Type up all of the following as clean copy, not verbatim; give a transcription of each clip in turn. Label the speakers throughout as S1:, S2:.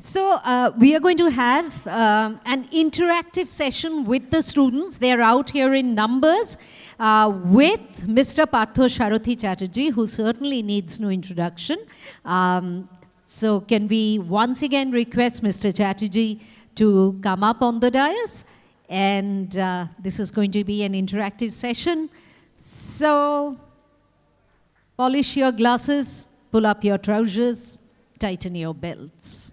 S1: So we are going to have an interactive session with the students. They're out here in numbers with Mr. Partha Sarathi Chatterjee, who certainly needs no introduction. So can we once again request Mr. Chatterjee to come up on the dais? And this is going to be an interactive session. So polish your glasses, pull up your trousers, tighten your belts.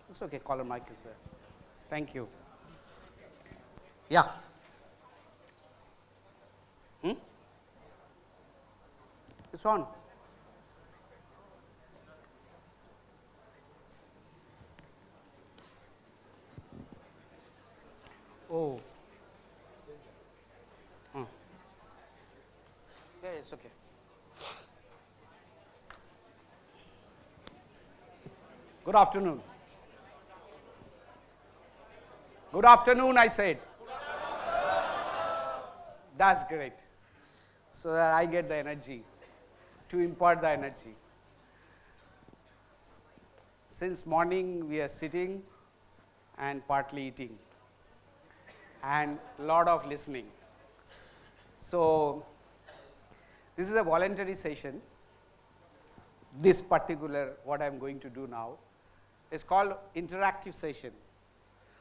S2: It's okay, caller mic is there. Thank you. Yeah. It's on. Oh. Yeah, it's okay. Good afternoon. Good afternoon, I said. That's great. So that I get the energy, to impart the energy. Since morning we are sitting and partly eating and lot of listening. So this is a voluntary session. This particular, what I am going to do now, is called interactive session.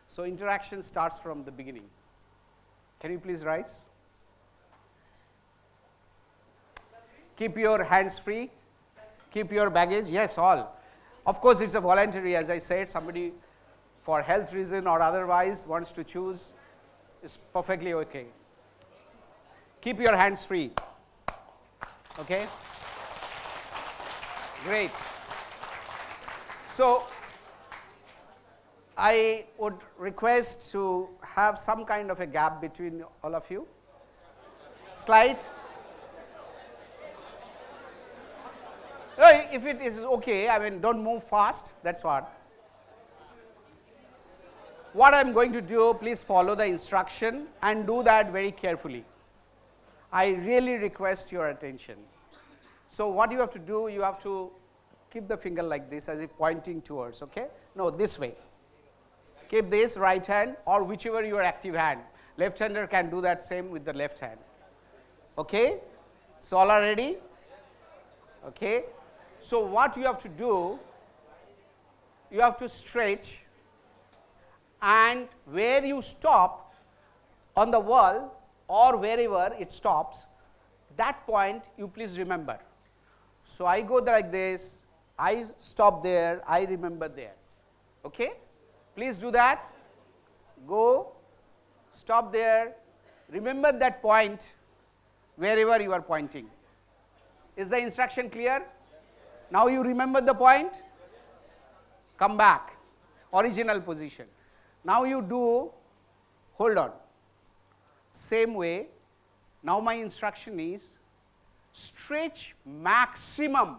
S2: So interaction starts from the beginning. Can you please rise? Keep your hands free. Keep your baggage. Yes, all. Of course, it's a voluntary, as I said. Somebody, for health reason or otherwise, wants to choose. It's perfectly okay. Keep your hands free. Okay? Great. So I would request to have some kind of a gap between all of you. Slight. If it is okay, I mean, don't move fast, that's what. What I'm going to do, please follow the instruction and do that very carefully. I really request your attention. So what you have to do, you have to keep the finger like this as if pointing towards, okay? No, this way. Keep this right hand or whichever your active hand. Left-hander can do that same with the left hand. Okay? So all are ready? Okay? So what you have to do, you have to stretch, and where you stop on the wall or wherever it stops, that point you please remember. So I go like this, I stop there, I remember there. Okay? Please do that. Go, stop there, remember that point wherever you are pointing. Is the instruction clear? Now you remember the point? Come back, original position. Now you do, hold on, same way. Now my instruction is stretch maximum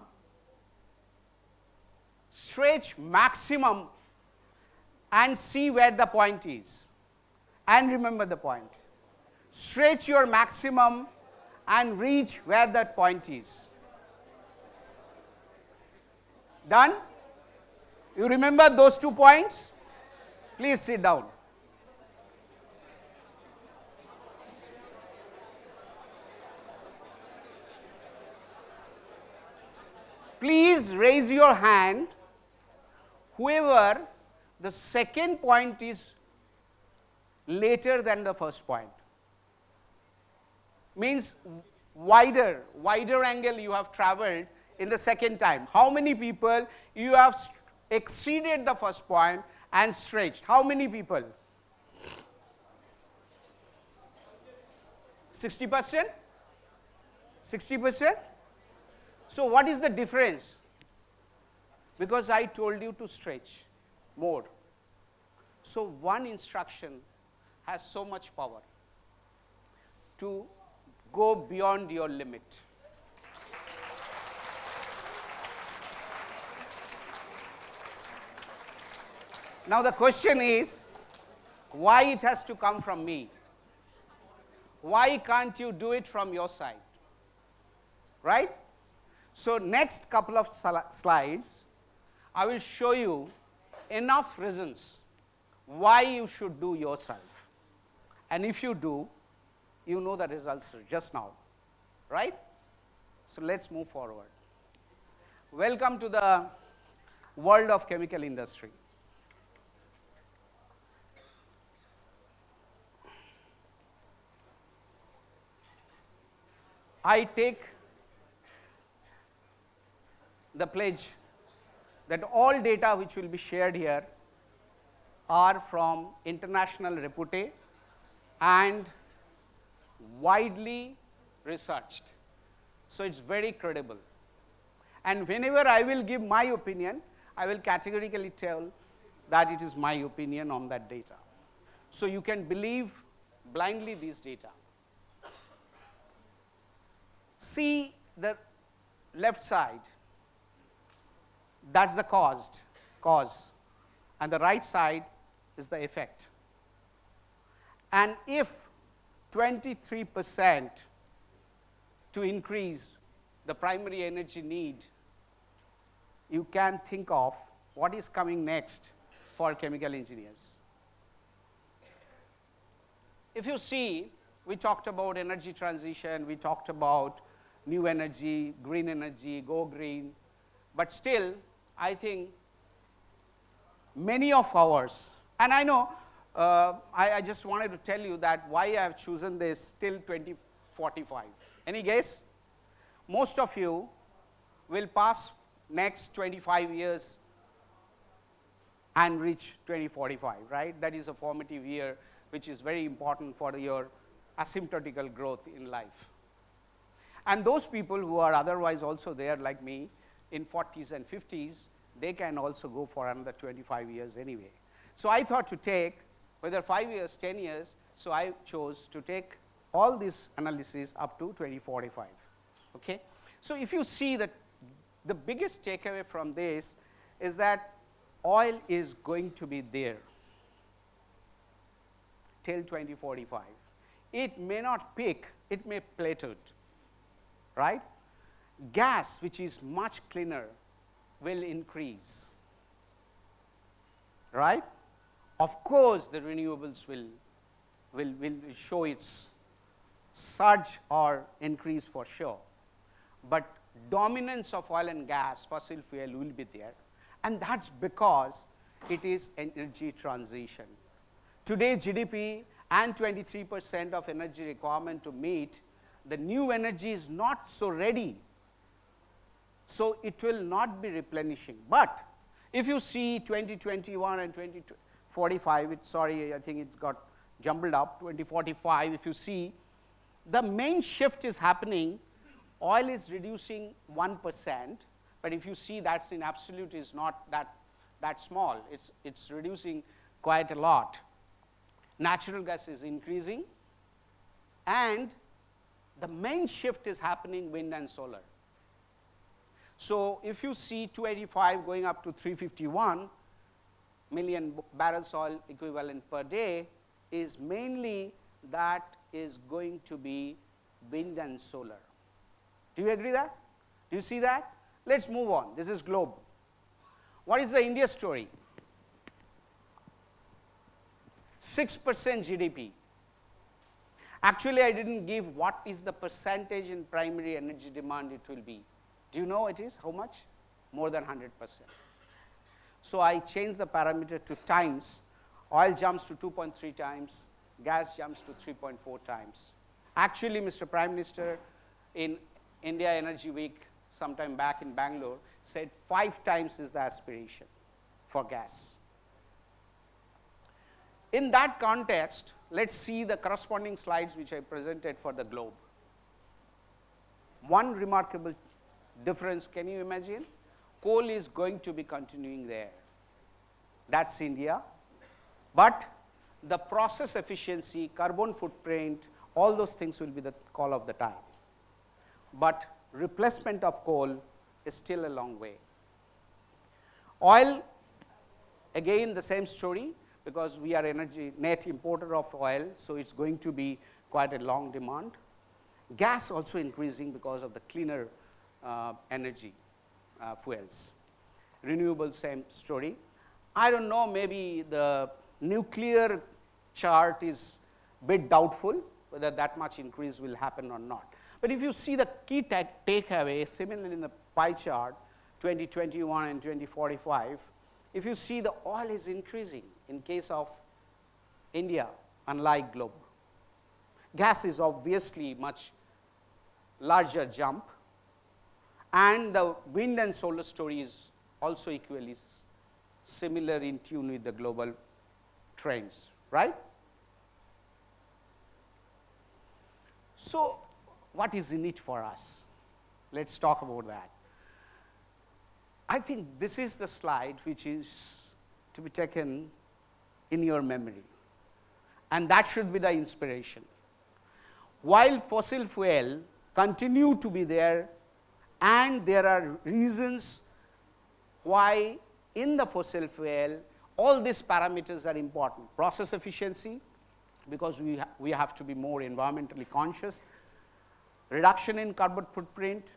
S2: and see where the point is and remember the point. Stretch your maximum and reach where that point is. Done? You remember those 2 points? Please sit down. Please raise your hand, whoever the second point is later than the first point. Means wider angle you have traveled in the second time. How many people you have exceeded the first point and stretched? How many people? 60%? 60%? So what is the difference? Because I told you to stretch more. So one instruction has so much power to go beyond your limit. Now the question is, why it has to come from me? Why can't you do it from your side? Right? So, next couple of slides, I will show you enough reasons why you should do yourself. And if you do, you know the results just now, right? So, let us move forward. Welcome to the world of chemical industry. I take the pledge that all data which will be shared here are from international repute and widely researched. So, it is very credible. And whenever I will give my opinion, I will categorically tell that it is my opinion on that data. So, you can believe blindly these data. See the left side, that is the cause, and the right side is the effect. And if 23% to increase the primary energy need, you can think of what is coming next for chemical engineers. If you see, we talked about energy transition, we talked about new energy, go green, but still I think many of ours, and I know I just wanted to tell you that why I have chosen this till 2045. Any guess? Most of you will pass next 25 years and reach 2045, right? That is a formative year which is very important for your asymptotical growth in life. And those people who are otherwise also there like me in 40s and 50s, they can also go for another 25 years anyway. So, I thought to take whether 5 years, 10 years, so I chose to take all this analysis up to 2045. Okay? So, if you see that the biggest takeaway from this is that oil is going to be there till 2045. It may not peak, it may plateau, right? Gas, which is much cleaner, will increase, right? Of course, the renewables will show its surge or increase for sure, but dominance of oil and gas, fossil fuel will be there, and that is because it is energy transition. Today GDP and 23% of energy requirement to meet, the new energy is not so ready. So, it will not be replenishing, but if you see 2021 and 2045, sorry, I think it has got jumbled up, 2045, if you see, the main shift is happening, oil is reducing 1%, but if you see that is in absolute is not that small, it is reducing quite a lot. Natural gas is increasing, and the main shift is happening wind and solar. So, if you see 285 going up to 351 million barrels oil equivalent per day, is mainly that is going to be wind and solar. Do you agree that? Do you see that? Let us move on. This is globe. What is the India story? 6% GDP. Actually, I did not give what is the percentage in primary energy demand it will be. Do you know it is how much? More than 100%. So, I changed the parameter to times. Oil jumps to 2.3 times, gas jumps to 3.4 times. Actually, Mr. Prime Minister in India Energy Week sometime back in Bangalore said 5 times is the aspiration for gas. In that context, let us see the corresponding slides which I presented for the globe. One remarkable difference, can you imagine? Coal is going to be continuing there. That is India, but the process efficiency, carbon footprint, all those things will be the call of the time. But replacement of coal is still a long way. Oil, again the same story, because we are energy net importer of oil, so it is going to be quite a long demand. Gas also increasing because of the cleaner energy fuels. Renewable, same story. I don't know, maybe the nuclear chart is bit doubtful whether that much increase will happen or not. But if you see the key takeaway, similarly in the pie chart, 2021 and 2045, if you see the oil is increasing in case of India, unlike globe. Gas is obviously much larger jump, and the wind and solar story is also equally similar in tune with the global trends, right? So, what is in it for us? Let's talk about that. I think this is the slide which is to be taken in your memory, and that should be the inspiration. While fossil fuel continue to be there, and there are reasons why in the fossil fuel all these parameters are important. Process efficiency, because we have to be more environmentally conscious, reduction in carbon footprint,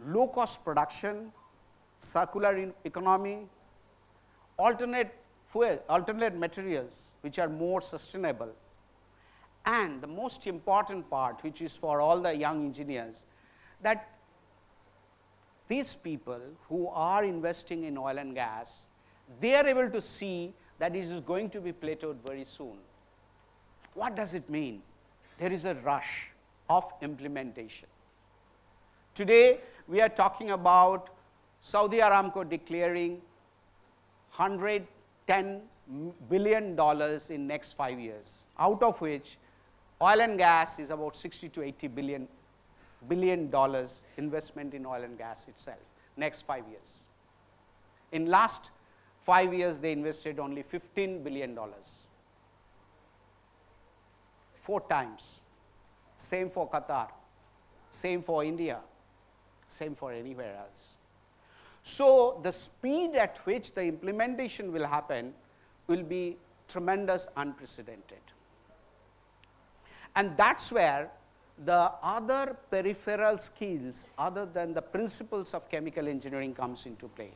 S2: low cost production, circular economy, alternate fuel, alternate materials which are more sustainable, and the most important part, which is for all the young engineers, that these people who are investing in oil and gas, they are able to see that it is going to be plateaued very soon. What does it mean? There is a rush of implementation. Today, we are talking about Saudi Aramco declaring $110 billion in next 5 years, out of which oil and gas is about 60 to 80 billion dollars investment in oil and gas itself, next 5 years. In last 5 years, they invested only $15 billion. 4 times. Same for Qatar, same for India, same for anywhere else. So, the speed at which the implementation will happen will be tremendous, unprecedented. And that's where the other peripheral skills other than the principles of chemical engineering comes into play.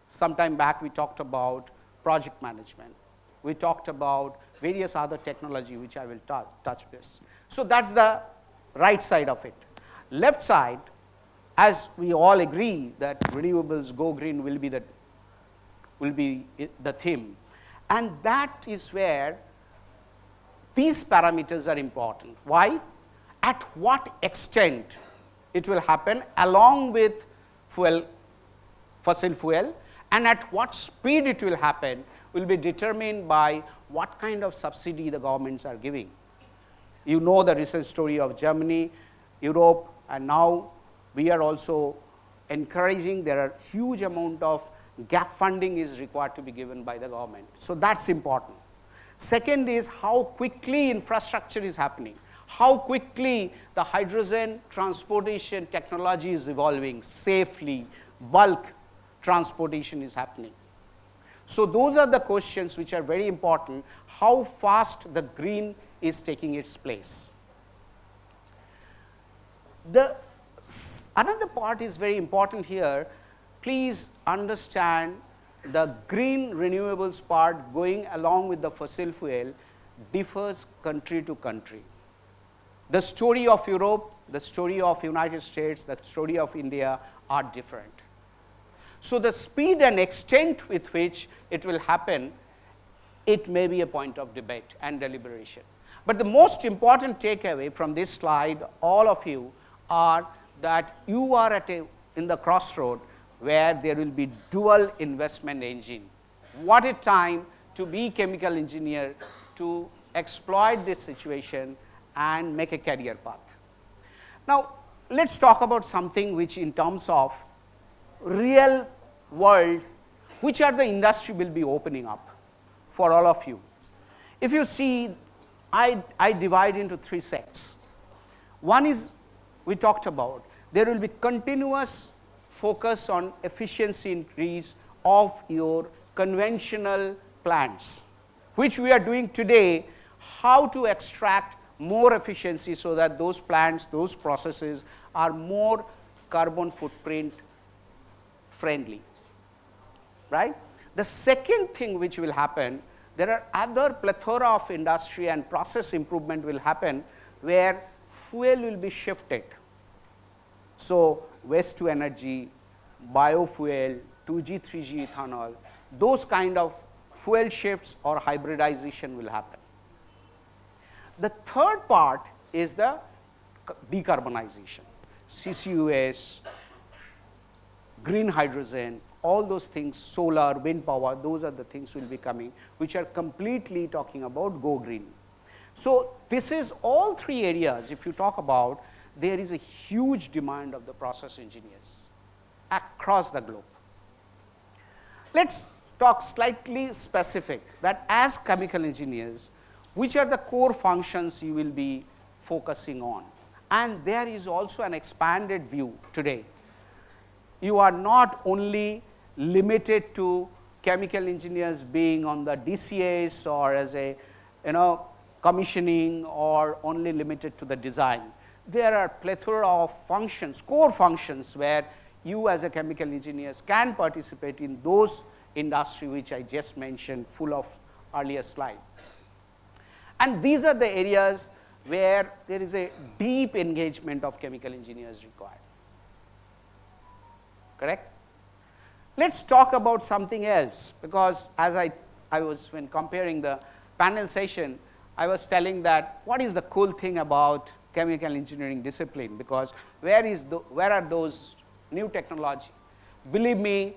S2: Sometime back we talked about project management. We talked about various other technology which I will touch this. So, that's the right side of it. Left side, as we all agree that renewables go green will be the theme, and that is where these parameters are important. Why? At what extent it will happen along with fossil fuel, and at what speed it will happen will be determined by what kind of subsidy the governments are giving. You know the recent story of Germany, Europe, and now we are also encouraging. There are huge amount of gap funding is required to be given by the government. So, that's important. Second is how quickly infrastructure is happening, how quickly the hydrogen transportation technology is evolving safely, bulk transportation is happening. So, those are the questions which are very important, how fast the green is taking its place. Another part is very important here. Please understand the green renewables part going along with the fossil fuel differs country to country. The story of Europe, the story of United States, the story of India are different. So, the speed and extent with which it will happen, it may be a point of debate and deliberation. But the most important takeaway from this slide, all of you, are that you are in the crossroad where there will be dual investment engine. What a time to be chemical engineer, to exploit this situation and make a career path. Now, let's talk about something which in terms of real world, which are the industry will be opening up for all of you. If you see, I divide into 3 sects. One is, we talked about, there will be continuous focus on efficiency increase of your conventional plants, which we are doing today, how to extract more efficiency so that those plants, those processes are more carbon footprint friendly, right? The second thing which will happen, there are other plethora of industry and process improvement will happen where fuel will be shifted. So, waste to energy, biofuel, 2G, 3G ethanol, those kind of fuel shifts or hybridization will happen. The third part is the decarbonization, CCUS, green hydrogen, all those things, solar, wind power, those are the things will be coming, which are completely talking about go green. So, this is all three areas, if you talk about, there is a huge demand of the process engineers across the globe. Let us talk slightly specific, that as chemical engineers, which are the core functions you will be focusing on. And there is also an expanded view today. You are not only limited to chemical engineers being on the DCAs or as a commissioning or only limited to the design. There are plethora of functions, core functions where you as a chemical engineers can participate in those industry which I just mentioned full of earlier slide. And these are the areas where there is a deep engagement of chemical engineers required, correct? Let us talk about something else, because as I was when comparing the panel session, I was telling that what is the cool thing about chemical engineering discipline, because where are those new technology? Believe me,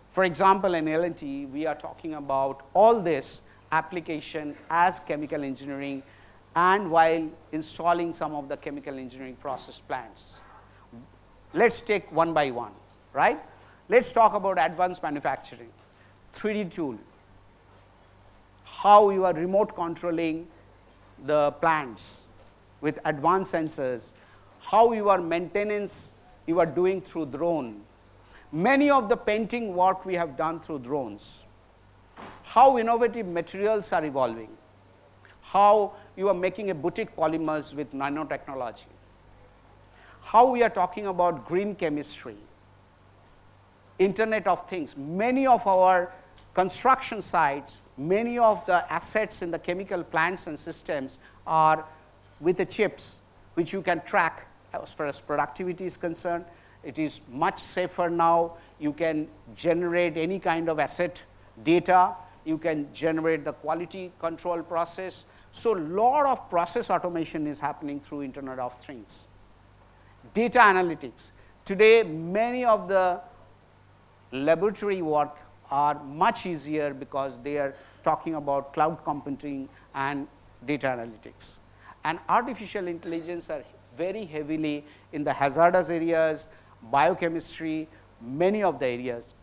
S2: for example, in L&T, we are talking about all this application as chemical engineering and while installing some of the chemical engineering process plants. Let us take one by one, right? Let us talk about advanced manufacturing, 3D tool, how you are remote controlling the plants with advanced sensors, how your maintenance you are doing through drone, many of the painting work we have done through drones, how innovative materials are evolving, how you are making a boutique polymers with nanotechnology, how we are talking about green chemistry, Internet of Things. Many of our construction sites, many of the assets in the chemical plants and systems are with the chips which you can track as far as productivity is concerned. It is much safer now. You can generate any kind of asset data. You can generate the quality control process. So, lot of process automation is happening through Internet of Things. Data analytics. Today, many of the laboratory work are much easier because they are talking about cloud computing and data analytics. And artificial intelligence are very heavily in the hazardous areas, biochemistry, many of the areas.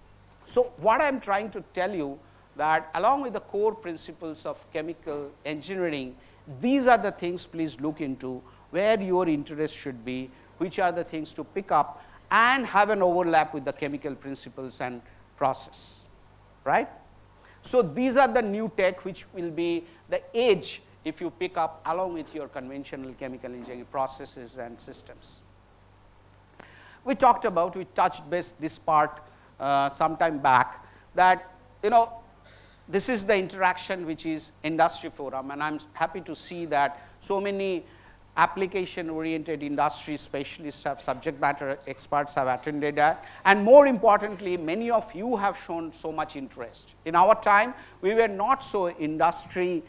S2: So, what I am trying to tell you that along with the core principles of chemical engineering, these are the things please look into where your interest should be, which are the things to pick up and have an overlap with the chemical principles and process, right. So, these are the new tech which will be the edge if you pick up along with your conventional chemical engineering processes and systems. We talked about, we touched base this part some time back, that this is the interaction which is industry forum, and I am happy to see that so many application oriented industry specialists have subject matter experts have attended that, and more importantly many of you have shown so much interest. In our time we were not so industry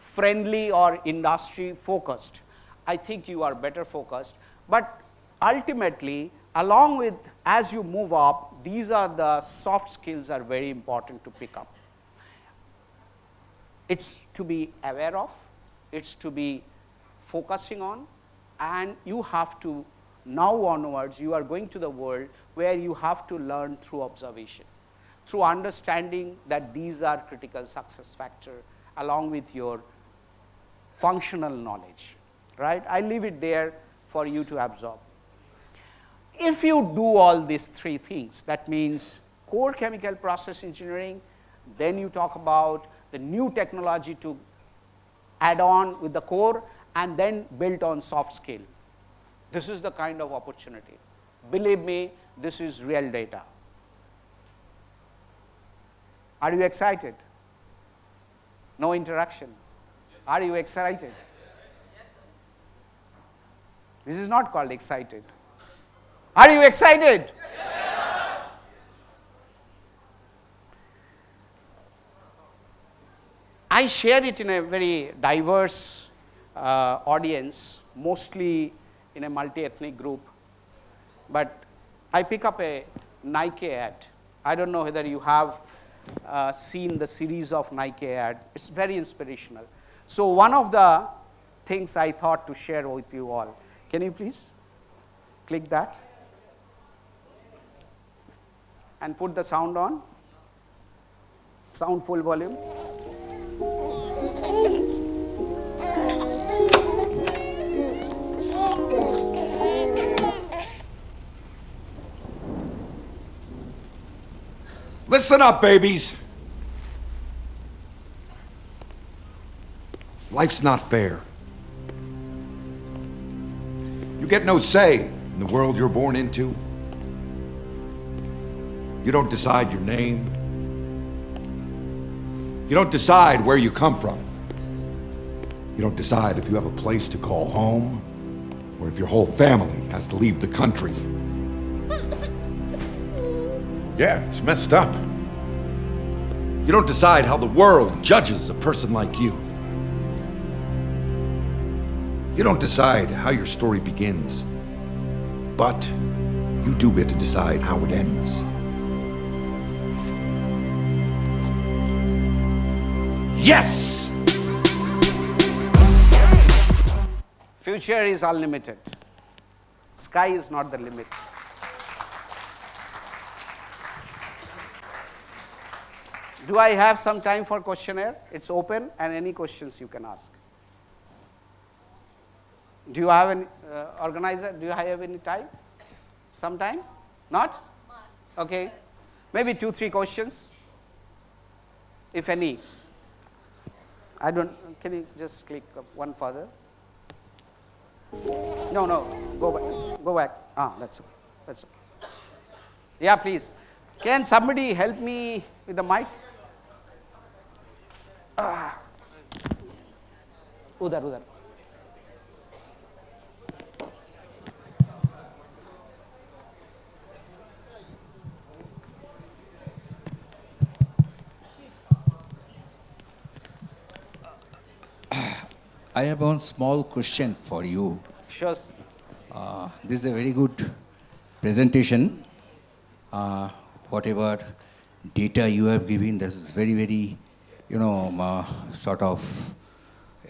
S2: friendly or industry focused. I think you are better focused, but ultimately along with as you move up, these are the soft skills are very important to pick up. It's to be aware of, it's to be focusing on, and you have to now onwards you are going to the world where you have to learn through observation, through understanding that these are critical success factor along with your functional knowledge, right. I leave it there for you to absorb. If you do all these three things, that means core chemical process engineering, then you talk about the new technology to add on with the core and then build on soft skill. This is the kind of opportunity. Believe me, this is real data. Are you excited? No interaction. Are you excited? This is not called excited. Are you excited? I share it in a very diverse audience, mostly in a multi-ethnic group. But I pick up a Nike ad. I don't know whether you have seen the series of Nike ad. It's very inspirational. So one of the things I thought to share with you all. Can you please click that? And put the sound on. Sound full volume.
S3: Listen up, babies. Life's not fair. You get no say in the world you're born into. You don't decide your name. You don't decide where you come from. You don't decide if you have a place to call home or if your whole family has to leave the country. Yeah, it's messed up. You don't decide how the world judges a person like you. You don't decide how your story begins, but you do get to decide how it ends. Yes!
S2: Future is unlimited. Sky is not the limit. Do I have some time for questionnaire? It's open and any questions you can ask. Do you have any organizer? Do you have any time? Some time? Not? Okay. Maybe 2-3 questions, if any. I don't. Can you just click one further? No. Go back. Go back. That's okay. That's okay. Yeah, please. Can somebody help me with the mic? Udhar.
S4: I have one small question for you.
S2: Sure.
S4: This is a very good presentation. Whatever data you have given, this is very, very, sort of,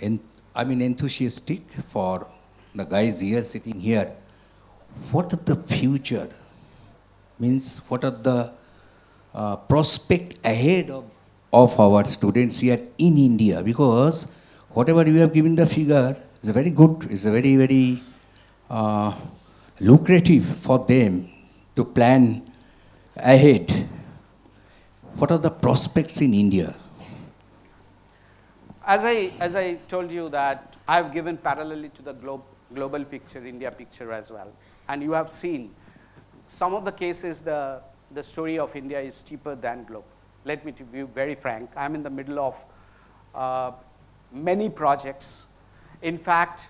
S4: enthusiastic for the guys here, sitting here. What is the future? Means, what are the prospect ahead of our students here in India? Because whatever you have given the figure is very good, is very, very lucrative for them to plan ahead. What are the prospects in India?
S2: As I told you that I have given parallelly to the global picture, India picture as well. And you have seen some of the cases the story of India is steeper than globe. Let me be very frank. I'm in the middle of many projects. In fact,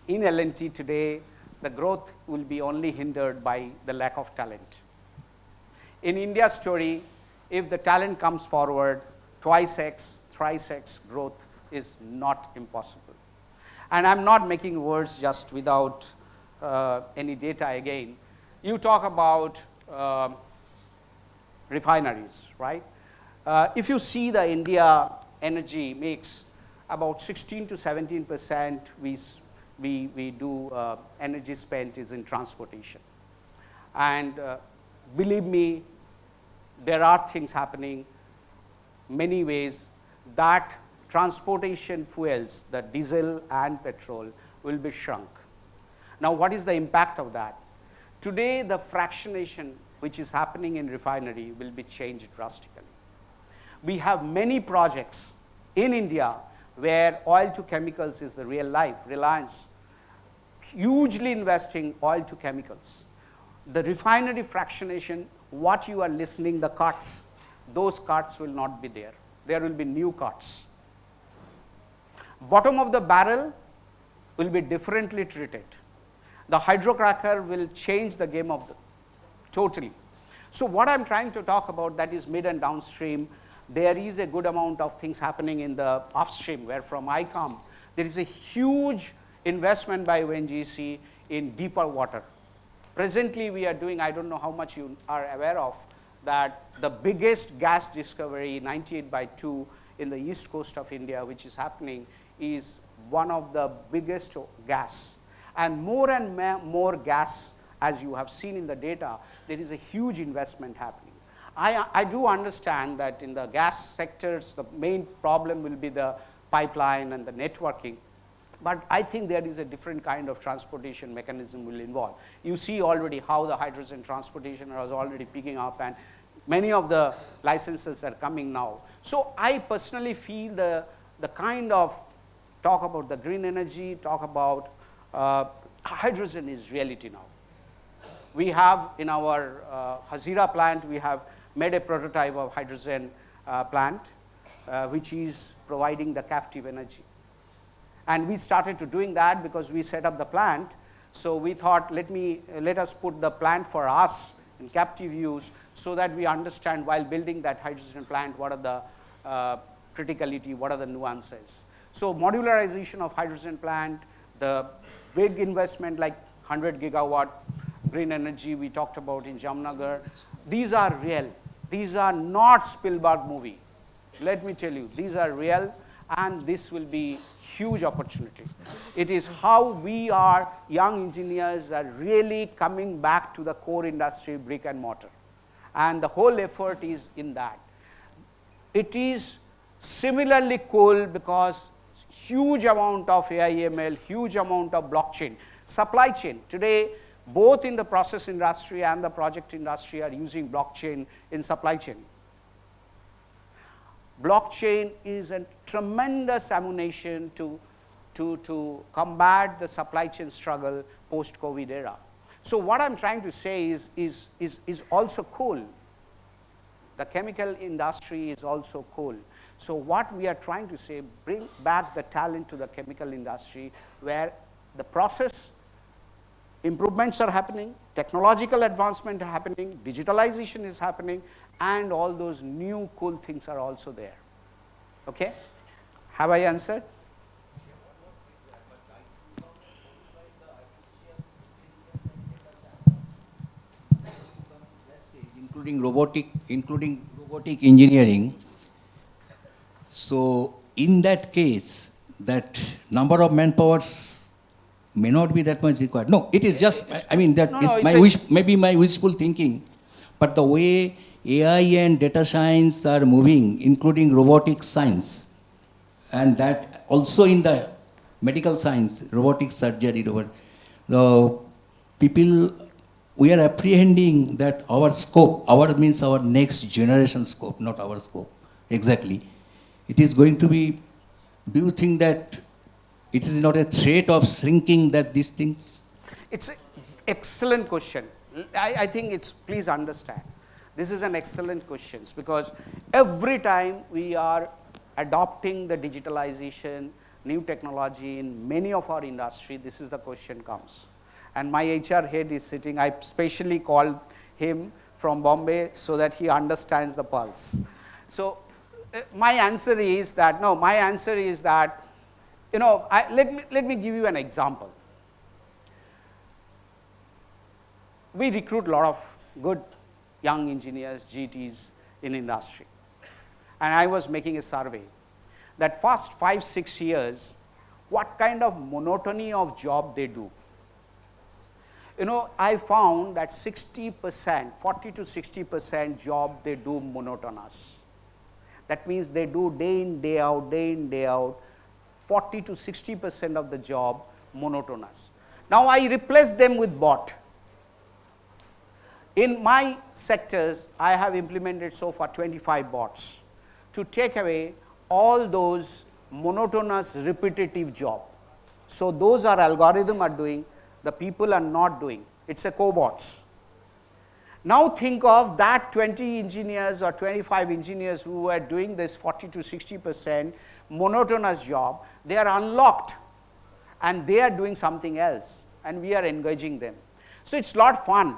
S2: in L&T today, the growth will be only hindered by the lack of talent. In India's story, if the talent comes forward, twice X, thrice X growth is not impossible. And I'm not making words just without any data again. You talk about refineries, right? If you see the India energy mix, about 16 to 17% we do energy spent is in transportation. And believe me, there are things happening many ways that transportation fuels, the diesel and petrol, will be shrunk. Now, what is the impact of that? Today, the fractionation which is happening in refinery will be changed drastically. We have many projects in India where oil to chemicals is the real life. Reliance hugely investing oil to chemicals. the refinery fractionation, what you are listening, the cuts, those cuts will not be there. There will be new cuts. Bottom of the barrel will be differently treated. The hydrocracker will change the game of the totally. So what I'm trying to talk about, that is mid and downstream. There is a good amount of things happening in the upstream, where from I come. There is a huge investment by ONGC in deeper water. Presently we are doing, I don't know how much you are aware of, that the biggest gas discovery, 98/2 in the east coast of India, which is happening, is one of the biggest gas. And more gas, as you have seen in the data, there is a huge investment happening. I do understand that in the gas sectors, the main problem will be the pipeline and the networking. But I think there is a different kind of transportation mechanism will involve. You see already how the hydrogen transportation is already picking up, and many of the licenses are coming now. So I personally feel the kind of talk about the green energy, talk about hydrogen is reality now. We have in our Hazira plant, we have made a prototype of hydrogen plant, which is providing the captive energy. And we started to doing that because we set up the plant. So we thought, let us put the plant for us in captive use, so that we understand while building that hydrogen plant, what are the criticality, what are the nuances. So modularization of hydrogen plant, the big investment like 100 gigawatt green energy we talked about in Jamnagar, these are real. These are not Spielberg movie. Let me tell you, these are real, and this will be huge opportunity. It is how we are, young engineers are really coming back to the core industry, brick and mortar. And the whole effort is in that. It is similarly cool because huge amount of AI/ML, huge amount of blockchain. Supply chain, today, both in the process industry and the project industry are using blockchain in supply chain. Blockchain is a tremendous ammunition to combat the supply chain struggle post-COVID era. So what I'm trying to say is also cool. The chemical industry is also cool. So what we are trying to say, bring back the talent to the chemical industry, where the process improvements are happening, technological advancement are happening, digitalization is happening, and all those new cool things are also there. Okay? Have I answered?
S4: Including robotic engineering. So in that case, that number of manpowers may not be that much required. No, it is just, I mean, that is my wish, maybe my wishful thinking. But the way AI and data science are moving, including robotic science, and that also in the medical science, robotic surgery, the people, we are apprehending that our scope, our means our next generation scope, not our scope, exactly. It is going to be, do you think that it is not a threat of shrinking that these things?
S2: It's an excellent question. I think it's, please understand, this is an excellent question, because every time we are adopting the digitalization, new technology in many of our industry, this is the question comes. And my HR head is sitting, I specially called him from Bombay so that he understands the pulse. So my answer is that, let me give you an example. We recruit a lot of good young engineers, GTs in industry. And I was making a survey that first 5-6 years, what kind of monotony of job they do. I found that 60%, 40 to 60% job they do monotonous. That means they do day in, day out, 40 to 60% of the job monotonous. Now I replace them with bot. In my sectors, I have implemented so far 25 bots to take away all those monotonous repetitive job. So those are algorithm are doing, the people are not doing. It's a cobots. Now think of that 20 engineers or 25 engineers who were doing this 40 to 60% monotonous job. They are unlocked and they are doing something else and we are engaging them. So it's a lot fun.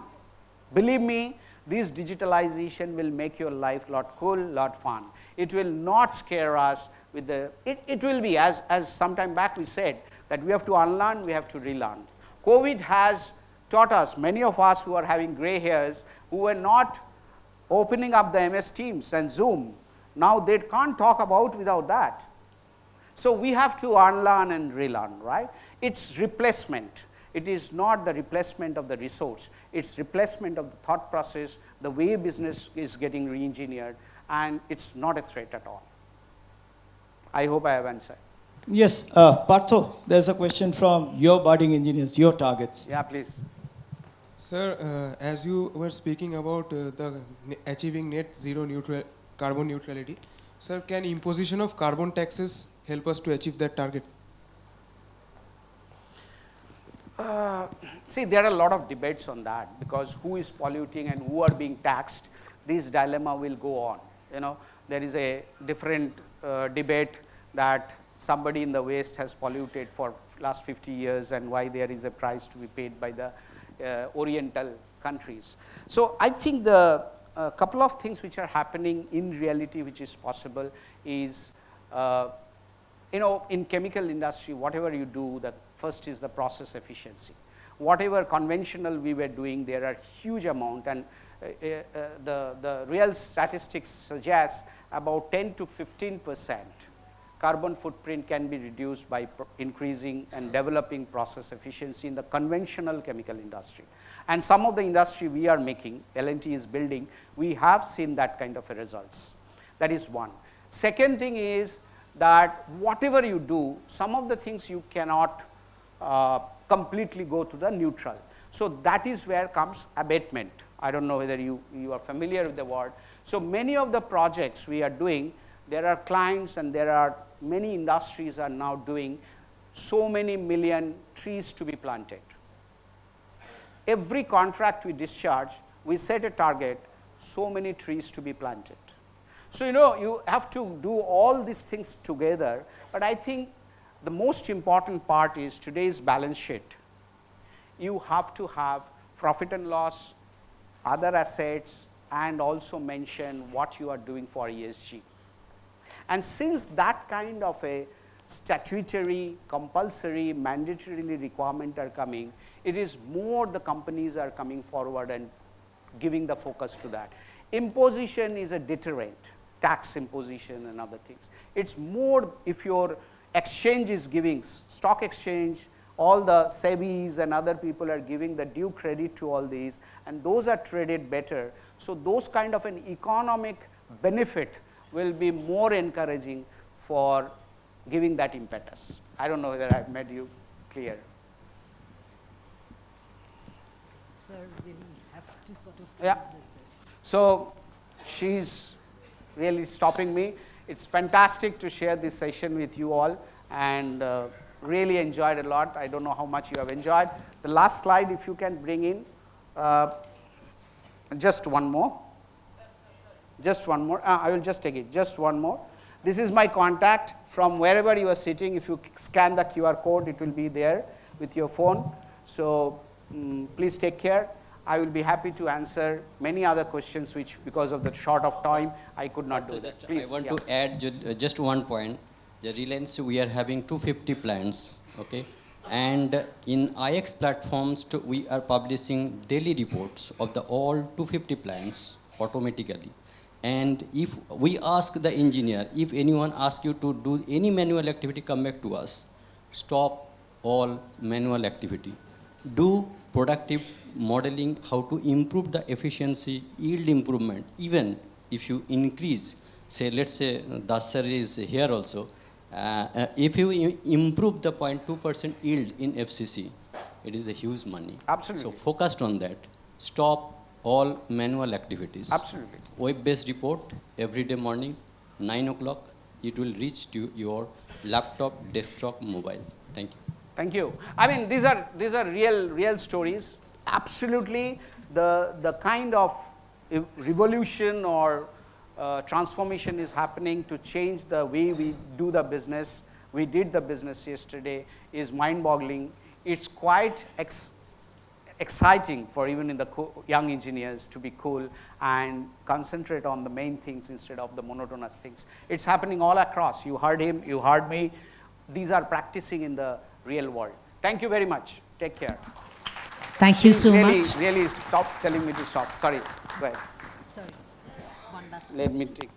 S2: Believe me, this digitalization will make your life lot cool, lot fun. It will not scare us with the, it will be, as some time back we said, that we have to unlearn, we have to relearn. COVID has taught us, many of us who are having gray hairs, who were not opening up the MS Teams and Zoom, now they can't talk about without that. So we have to unlearn and relearn, right? It's replacement. It is not the replacement of the resource. It's replacement of the thought process, the way business is getting re-engineered, and it's not a threat at all. I hope I have answered.
S5: Yes, Partha, there's a question from your budding engineers, your targets.
S2: Yeah, please.
S6: Sir, as you were speaking about achieving net zero carbon neutrality, sir, can imposition of carbon taxes help us to achieve that target?
S2: See, there are a lot of debates on that, because who is polluting and who are being taxed, this dilemma will go on. You know, there is a different debate that somebody in the West has polluted for last 50 years and why there is a price to be paid by the Oriental countries. So I think the couple of things which are happening in reality which is possible is, you know, in chemical industry, whatever you do, the first is the process efficiency. Whatever conventional we were doing, there are huge amount, and the real statistics suggest about 10 to 15% carbon footprint can be reduced by increasing and developing process efficiency in the conventional chemical industry. And some of the industry we are making, L&T is building, we have seen that kind of a results. That is one. Second thing is that whatever you do, some of the things you cannot completely go to the neutral. So that is where comes abatement. I don't know whether you are familiar with the word. So many of the projects we are doing, there are clients and there are many industries are now doing so many million trees to be planted. Every contract we discharge, we set a target, so many trees to be planted. So, you know, you have to do all these things together, but I think the most important part is today's balance sheet. You have to have profit and loss, other assets, and also mention what you are doing for ESG. And since that kind of a statutory, compulsory, mandatorily requirement are coming, it is more the companies are coming forward and giving the focus to that. Imposition is a deterrent, tax imposition and other things. It's more if your exchange is giving, stock exchange, all the SEBIs and other people are giving the due credit to all these, and those are traded better. So those kind of an economic benefit will be more encouraging for giving that impetus. I don't know whether I've made you clear.
S1: Sir, we'll have to sort of
S2: Yeah.
S1: close this session.
S2: So she's really stopping me. It's fantastic to share this session with you all, and really enjoyed a lot. I don't know how much you have enjoyed. The last slide, if you can bring in, just one more. Just one more. I will just take it. Just one more. This is my contact from wherever you are sitting. If you scan the QR code, it will be there with your phone. So please take care. I will be happy to answer many other questions which, because of the short of time, I could not do that. Please,
S7: I want to add just one point. The Reliance, we are having 250 plants, okay? And in IX platforms, we are publishing daily reports of the all 250 plants automatically. And if we ask the engineer, if anyone asks you to do any manual activity, come back to us. Stop all manual activity. Do productive modeling, how to improve the efficiency, yield improvement. Even if you increase, say, let's say, Dasar is here also. If you improve the 0.2% yield in FCC, it is a huge money.
S2: Absolutely.
S7: So focused on that. Stop all manual activities.
S2: Absolutely.
S7: Web-based report every day morning, 9 o'clock. It will reach to your laptop, desktop, mobile. Thank you.
S2: Thank you. I mean, these are real stories. Absolutely, the kind of revolution or transformation is happening to change the way we do the business. We did the business yesterday is mind-boggling. It's quite exciting for even in the young engineers to be cool and concentrate on the main things instead of the monotonous things. It's happening all across. You heard him, you heard me. These are practicing in the real world. Thank you very much. Take care.
S1: Thank you so
S2: really,
S1: much.
S2: Really stop telling me to stop. Sorry. Go ahead.
S1: Sorry. One last
S2: Let me take.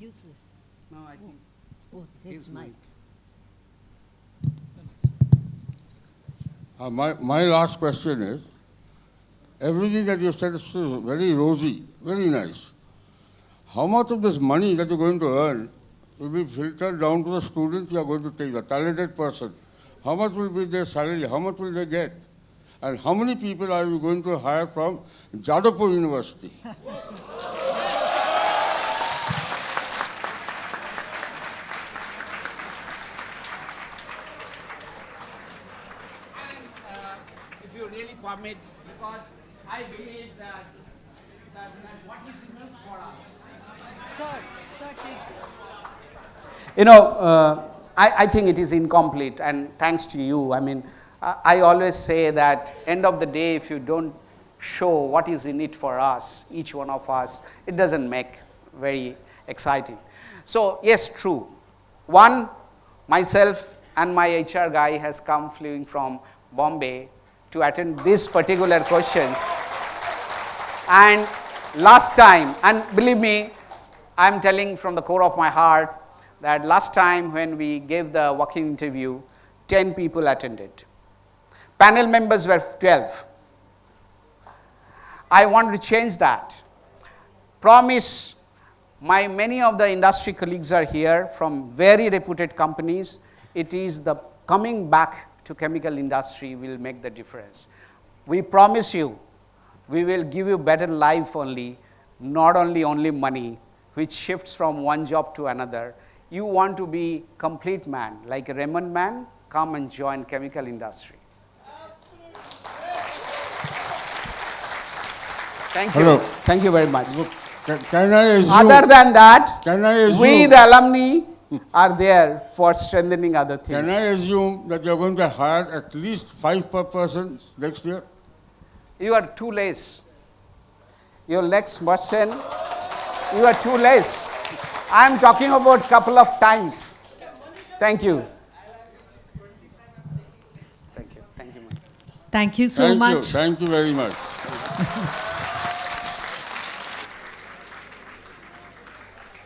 S1: Useless.
S2: No, I think.
S1: Oh, his mic.
S8: My last question is, everything that you said is very rosy, very nice. How much of this money that you're going to earn will be filtered down to the students you are going to take, the talented person? How much will be their salary? How much will they get? And how many people are you going to hire from Jadavpur University?
S2: If you really permit, because I believe that what is enough for us.
S1: Sir, take this.
S2: You know, I think it is incomplete, and thanks to you. I mean, I always say that end of the day, if you don't show what is in it for us, each one of us, it doesn't make very exciting. So yes, true. One, myself and my HR guy has come fleeing from Bombay to attend these particular questions. And last time, and believe me, I'm telling from the core of my heart that last time when we gave the walk-in interview, 10 people attended. Panel members were 12. I want to change that. Promise, many of the industry colleagues are here from very reputed companies. It is the coming back to chemical industry will make the difference. We promise you, we will give you better life only, not only money, which shifts from one job to another. You want to be complete man, like a Raymond man, come and join chemical industry. Thank you.
S8: Hello.
S2: Thank you very much.
S8: Can I assume?
S2: Other than that,
S8: Can I assume?
S2: we the alumni are there for strengthening other things.
S8: Can I assume that you're going to hire at least 5 per person next year?
S2: You are too less. Your next person, you are too less. I am talking about couple of times. Thank you. Thank you. Thank you.
S1: Thank you so much.
S8: Thank you very much.